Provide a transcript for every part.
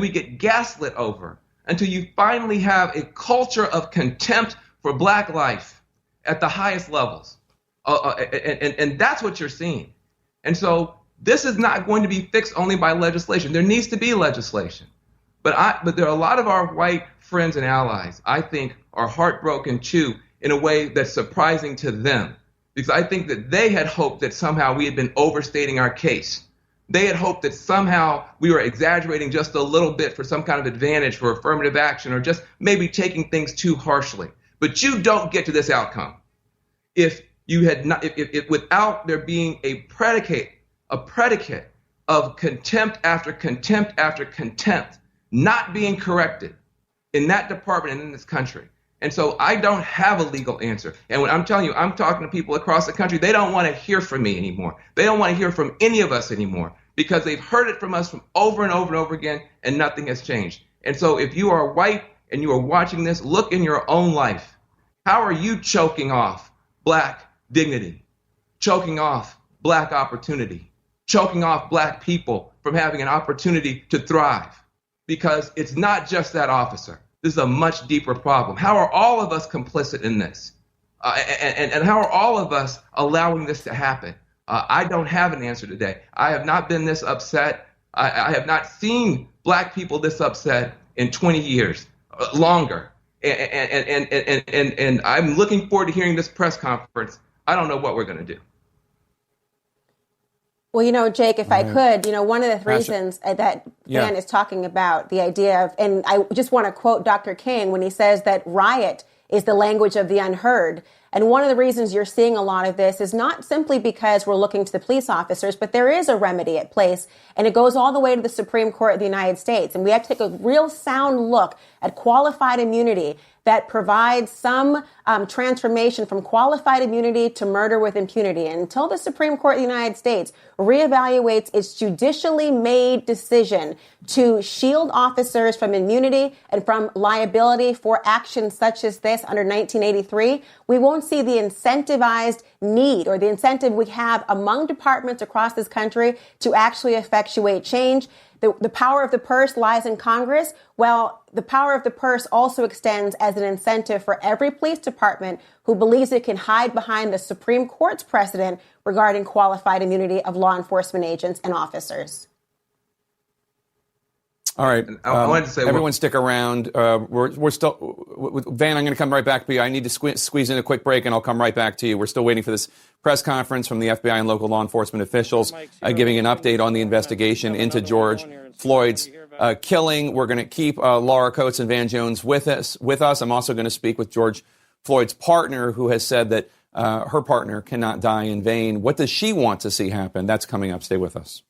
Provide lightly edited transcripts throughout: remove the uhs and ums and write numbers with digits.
we get gaslit over, until you finally have a culture of contempt for black life at the highest levels. And that's what you're seeing. And so this is not going to be fixed only by legislation. There needs to be legislation. But there are a lot of our white friends and allies, I think, are heartbroken too, in a way that's surprising to them. Because I think that they had hoped that somehow we had been overstating our case. They had hoped that somehow we were exaggerating just a little bit for some kind of advantage for affirmative action, or just maybe taking things too harshly. But you don't get to this outcome if you had not, if without there being a predicate of contempt after contempt after contempt not being corrected in that department and in this country. And so I don't have a legal answer. And when I'm telling you, I'm talking to people across the country, they don't want to hear from me anymore. They don't want to hear from any of us anymore, because they've heard it from us from over and over and over again, and nothing has changed. And so if you are white and you are watching this, look in your own life. How are you choking off black dignity, choking off black opportunity, choking off black people from having an opportunity to thrive? Because it's not just that officer. This is a much deeper problem. How are all of us complicit in this? And how are all of us allowing this to happen? I don't have an answer today. I have not been this upset. I have not seen black people this upset in 20 years, longer. And I'm looking forward to hearing this press conference. I don't know what we're going to do. Well, Jake, if I could, one of the reasons that Dan is talking about the idea of, and I just want to quote Dr. King when he says that riot is the language of the unheard. And one of the reasons you're seeing a lot of this is not simply because we're looking to the police officers, but there is a remedy at place, and it goes all the way to the Supreme Court of the United States. And we have to take a real sound look at qualified immunity that provides some transformation from qualified immunity to murder with impunity. And until the Supreme Court of the United States reevaluates its judicially made decision to shield officers from immunity and from liability for actions such as this under 1983, we won't see the incentivized need or the incentive we have among departments across this country to actually effectuate change. The power of the purse lies in Congress. Well, the power of the purse also extends as an incentive for every police department who believes it can hide behind the Supreme Court's precedent regarding qualified immunity of law enforcement agents and officers. All right. I wanted to say, everyone stick around. We're still, Van, I'm going to come right back to you. I need to squeeze in a quick break, and I'll come right back to you. We're still waiting for this press conference from the FBI and local law enforcement officials giving an update on the investigation into George Floyd's killing. We're going to keep Laura Coates and Van Jones with us. I'm also going to speak with George Floyd's partner, who has said that her partner cannot die in vain. What does she want to see happen? That's coming up. Stay with us.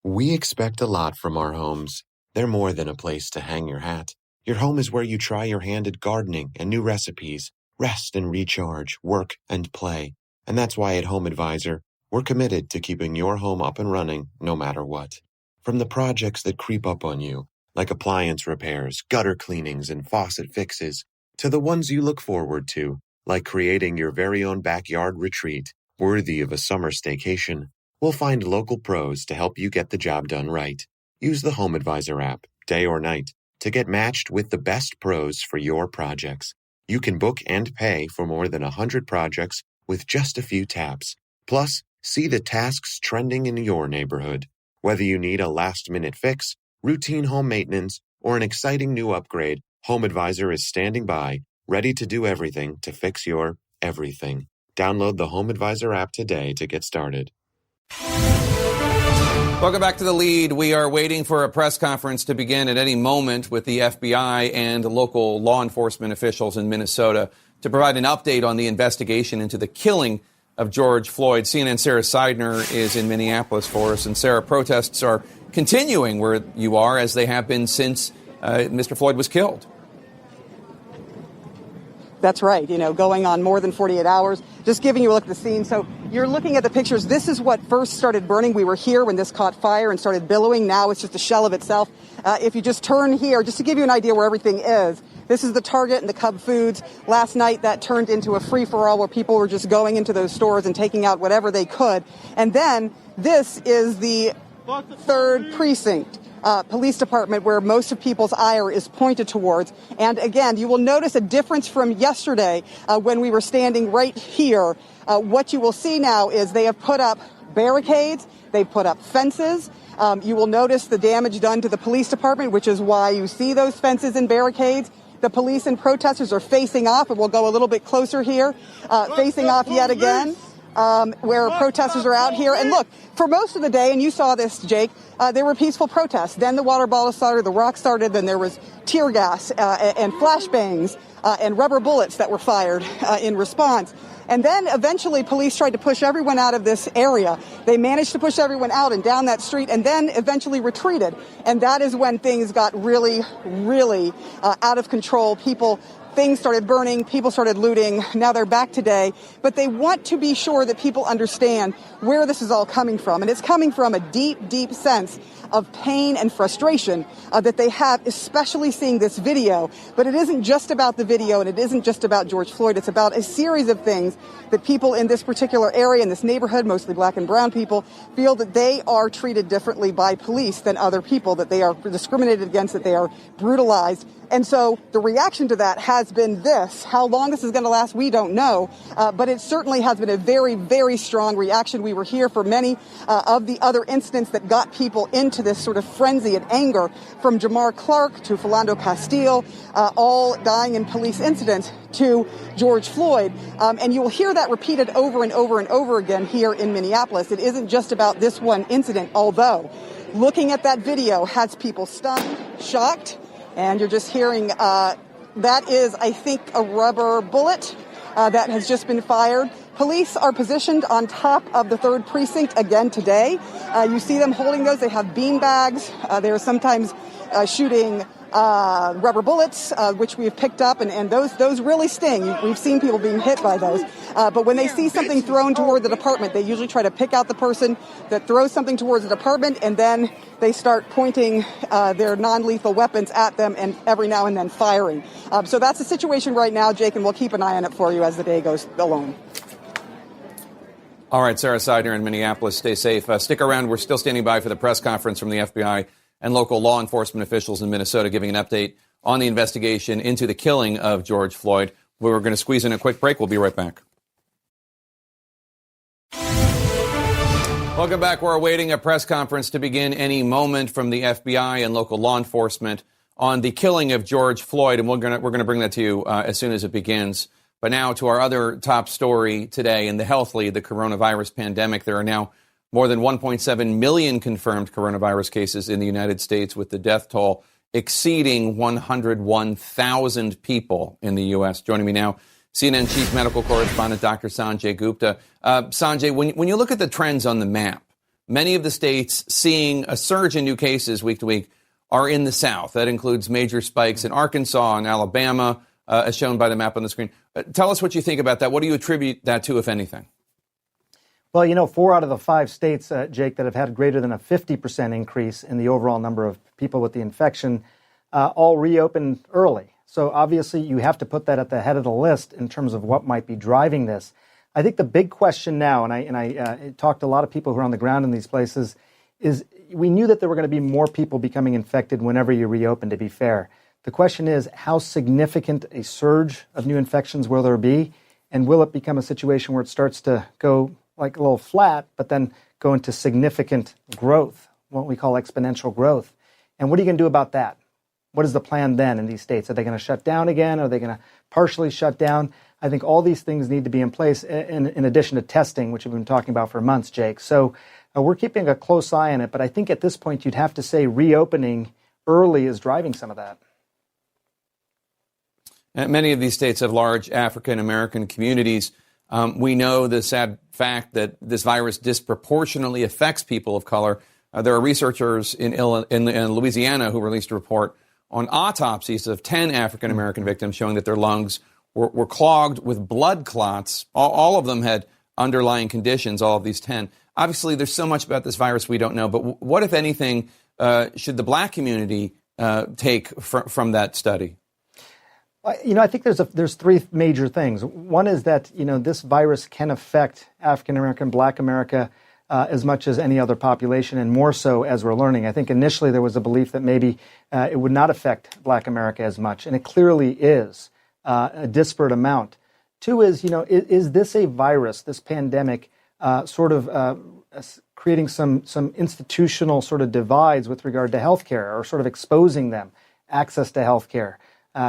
We expect a lot from our homes. They're more than a place to hang your hat. Your home is where you try your hand at gardening and new recipes, rest and recharge, work and play. And that's why at Home Advisor, we're committed to keeping your home up and running no matter what. From the projects that creep up on you, like appliance repairs, gutter cleanings, and faucet fixes, to the ones you look forward to, like creating your very own backyard retreat, worthy of a summer staycation. We'll find local pros to help you get the job done right. Use the Home Advisor app, day or night, to get matched with the best pros for your projects. You can book and pay for more than 100 projects with just a few taps. Plus, see the tasks trending in your neighborhood. Whether you need a last-minute fix, routine home maintenance, or an exciting new upgrade, Home Advisor is standing by, ready to do everything to fix your everything. Download the Home Advisor app today to get started. Welcome back to The Lead. We are waiting for a press conference to begin at any moment with the FBI and local law enforcement officials in Minnesota to provide an update on the investigation into the killing of George Floyd. CNN's Sarah Seidner is in Minneapolis for us. And Sarah, protests are continuing where you are, as they have been since Mr. Floyd was killed. That's right. Going on more than 48 hours. Just giving you a look at the scene. So you're looking at the pictures. This is what first started burning. We were here when this caught fire and started billowing. Now it's just a shell of itself. If you just turn here, just to give you an idea where everything is, this is the Target and the Cub Foods. Last night, that turned into a free-for-all where people were just going into those stores and taking out whatever they could. And then this is the 3rd Precinct Police Department, where most of people's ire is pointed towards. And again, you will notice a difference from yesterday when we were standing right here. What you will see now is they have put up barricades, they've put up fences. You will notice the damage done to the police department, which is why you see those fences and barricades. The police and protesters are facing off, and we'll go a little bit closer here, facing off yet again. Where protesters are out here. And look, for most of the day, and you saw this, Jake, there were peaceful protests. Then the water bottle started, the rock started, then there was tear gas and flashbangs and rubber bullets that were fired in response. And then eventually police tried to push everyone out of this area. They managed to push everyone out and down that street and then eventually retreated. And that is when things got really, really out of control. Things started burning, people started looting. Now they're back today. But they want to be sure that people understand where this is all coming from. And it's coming from a deep, deep sense of pain and frustration that they have, especially seeing this video. But it isn't just about the video, and it isn't just about George Floyd. It's about a series of things that people in this particular area, in this neighborhood, mostly black and brown people, feel that they are treated differently by police than other people, that they are discriminated against, that they are brutalized. And so the reaction to that has been this. How long this is going to last, we don't know. But it certainly has been a very, very strong reaction. We were here for many of the other incidents that got people into this sort of frenzy and anger, from Jamar Clark to Philando Castile, all dying in police incidents, to George Floyd. And you will hear that repeated over and over and over again here in Minneapolis. It isn't just about this one incident, although looking at that video has people stunned, shocked. And you're just hearing that is, I think, a rubber bullet that has just been fired. Police are positioned on top of the 3rd Precinct again today. You see them holding those. They have bean bags. They are sometimes shooting rubber bullets, which we have picked up, and those really sting. We've seen people being hit by those. But when they see something thrown toward the department, they usually try to pick out the person that throws something towards the department, and then they start pointing their non-lethal weapons at them and every now and then firing. So that's the situation right now, Jake, and we'll keep an eye on it for you as the day goes along. All right, Sarah Seidner in Minneapolis, stay safe. Stick around. We're still standing by for the press conference from the FBI and local law enforcement officials in Minnesota giving an update on the investigation into the killing of George Floyd. We're going to squeeze in a quick break. We'll be right back. Welcome back. We're awaiting a press conference to begin any moment from the FBI and local law enforcement on the killing of George Floyd, and we're going to bring that to you as soon as it begins. But now to our other top story today in the health lead, the coronavirus pandemic. There are now more than 1.7 million confirmed coronavirus cases in the United States, with the death toll exceeding 101,000 people in the U.S. Joining me now, CNN chief medical correspondent Dr. Sanjay Gupta. Sanjay, when you look at the trends on the map, many of the states seeing a surge in new cases week to week are in the South. That includes major spikes in Arkansas and Alabama, as shown by the map on the screen. Tell us what you think about that. What do you attribute that to, if anything? Well, 4 out of the 5 states, Jake, that have had greater than a 50% increase in the overall number of people with the infection all reopened early. So obviously you have to put that at the head of the list in terms of what might be driving this. I think the big question now, and I talked to a lot of people who are on the ground in these places, is we knew that there were going to be more people becoming infected whenever you reopen, to be fair. The question is, how significant a surge of new infections will there be? And will it become a situation where it starts to go like a little flat, but then go into significant growth, what we call exponential growth? And what are you going to do about that? What is the plan then in these states? Are they going to shut down again? Are they going to partially shut down? I think all these things need to be in place in addition to testing, which we've been talking about for months, Jake. So we're keeping a close eye on it. But I think at this point, you'd have to say reopening early is driving some of that. Many of these states have large African-American communities. We know the sad fact that this virus disproportionately affects people of color. There are researchers in Louisiana who released a report on autopsies of 10 African-American victims showing that their lungs were clogged with blood clots. All of them had underlying conditions, all of these 10. Obviously, there's so much about this virus we don't know, but what, if anything, should the black community take from that study? I think there's 3 major things. One is that, this virus can affect African American, Black America as much as any other population, and more so as we're learning. I think initially there was a belief that maybe it would not affect Black America as much, and it clearly is a disparate amount. Two is, is this a virus, this pandemic, sort of creating some institutional sort of divides with regard to healthcare, or sort of exposing them, access to healthcare?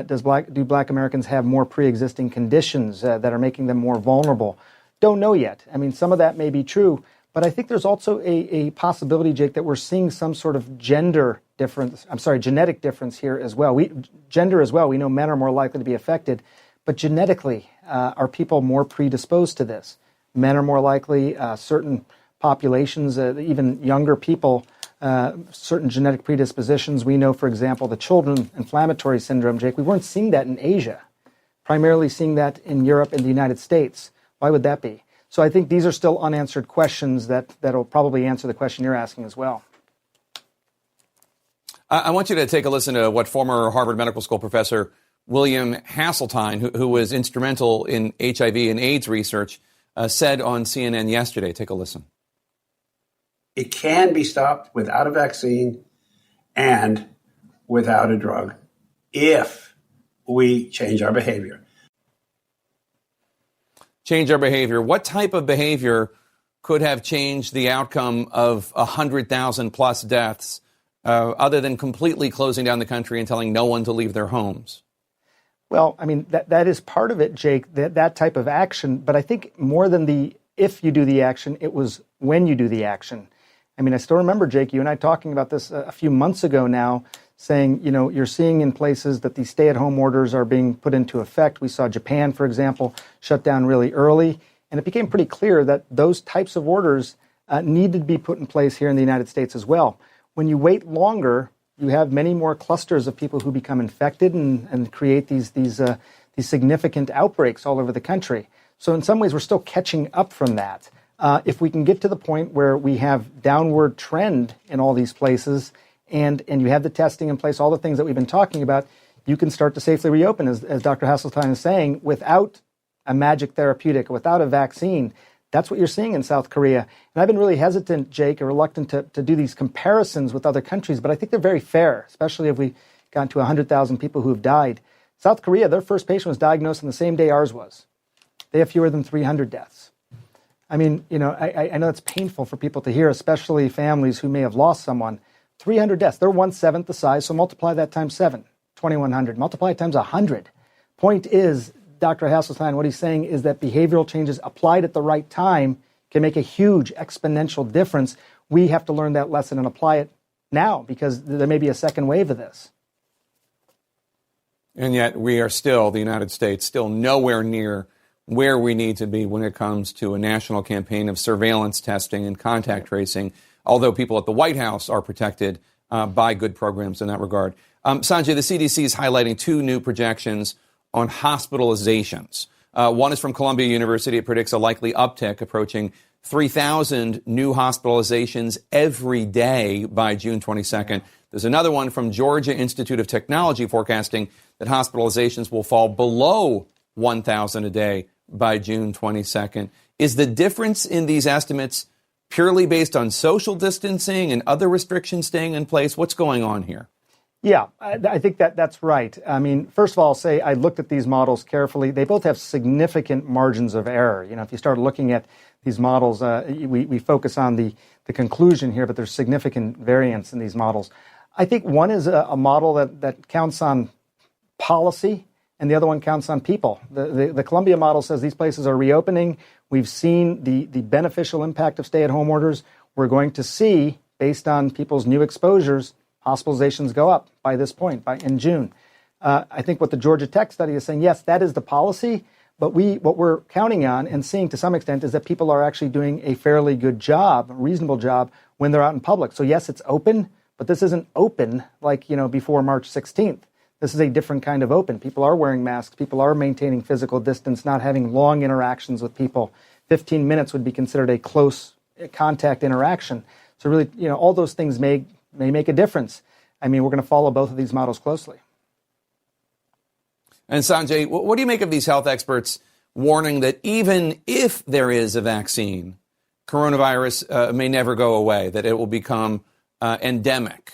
Do Black Americans have more pre-existing conditions that are making them more vulnerable? Don't know yet. I mean, some of that may be true, but I think there's also a possibility, Jake, that we're seeing some sort of genetic difference here as well. Gender as well. We know men are more likely to be affected, but genetically, are people more predisposed to this? Men are more likely, certain populations, even younger people, certain genetic predispositions. We know, for example, the children inflammatory syndrome, Jake, we weren't seeing that in Asia, primarily seeing that in Europe and the United States. Why would that be? So I think these are still unanswered questions that'll probably answer the question you're asking as well. I want you to take a listen to what former Harvard Medical School professor William Hasseltine, who was instrumental in HIV and AIDS research, said on CNN yesterday. Take a listen. It can be stopped without a vaccine and without a drug if we change our behavior. Change our behavior. What type of behavior could have changed the outcome of 100,000 plus deaths, other than completely closing down the country and telling no one to leave their homes? Well, I mean, that is part of it, Jake, that type of action. But I think more than the if you do the action, it was when you do the action. I mean, I still remember, Jake, you and I talking about this a few months ago now, saying, you're seeing in places that these stay-at-home orders are being put into effect. We saw Japan, for example, shut down really early. And it became pretty clear that those types of orders needed to be put in place here in the United States as well. When you wait longer, you have many more clusters of people who become infected and create these significant outbreaks all over the country. So in some ways, we're still catching up from that. If we can get to the point where we have downward trend in all these places, and you have the testing in place, all the things that we've been talking about, you can start to safely reopen, as Dr. Hasseltine is saying, without a magic therapeutic, without a vaccine. That's what you're seeing in South Korea. And I've been really hesitant, Jake, or reluctant to do these comparisons with other countries, but I think they're very fair, especially if we got to 100,000 people who have died. South Korea, their first patient was diagnosed on the same day ours was. They have fewer than 300 deaths. I mean, I know it's painful for people to hear, especially families who may have lost someone. 300 deaths. They're 1/7 the size, so multiply that times 7, 2,100. Multiply it times 100. Point is, Dr. Hasseltine, what he's saying is that behavioral changes applied at the right time can make a huge exponential difference. We have to learn that lesson and apply it now, because there may be a second wave of this. And yet we are still, the United States, still nowhere near where we need to be when it comes to a national campaign of surveillance testing and contact tracing, although people at the White House are protected by good programs in that regard. Sanjay, the CDC is highlighting two new projections on hospitalizations. One is from Columbia University. It predicts a likely uptick approaching 3,000 new hospitalizations every day by June 22nd. There's another one from Georgia Institute of Technology forecasting that hospitalizations will fall below 1,000 a day by June 22nd. Is the difference in these estimates purely based on social distancing and other restrictions staying in place? What's going on here? Yeah, I think that's right. I mean, first of all, I'll say I looked at these models carefully. They both have significant margins of error. If you start looking at these models, we focus on the conclusion here, but there's significant variance in these models. I think one is a model that counts on policy, and the other one counts on people. The Columbia model says these places are reopening. We've seen the beneficial impact of stay-at-home orders. We're going to see, based on people's new exposures, hospitalizations go up by this point, in June. I think what the Georgia Tech study is saying, yes, that is the policy, but what we're counting on and seeing to some extent is that people are actually doing a fairly good job, a reasonable job, when they're out in public. So yes, it's open, but this isn't open like, before March 16th. This is a different kind of open. People are wearing masks. People are maintaining physical distance, not having long interactions with people. 15 minutes would be considered a close contact interaction. So really, all those things may make a difference. I mean, we're going to follow both of these models closely. And Sanjay, what do you make of these health experts warning that even if there is a vaccine, coronavirus may never go away, that it will become endemic.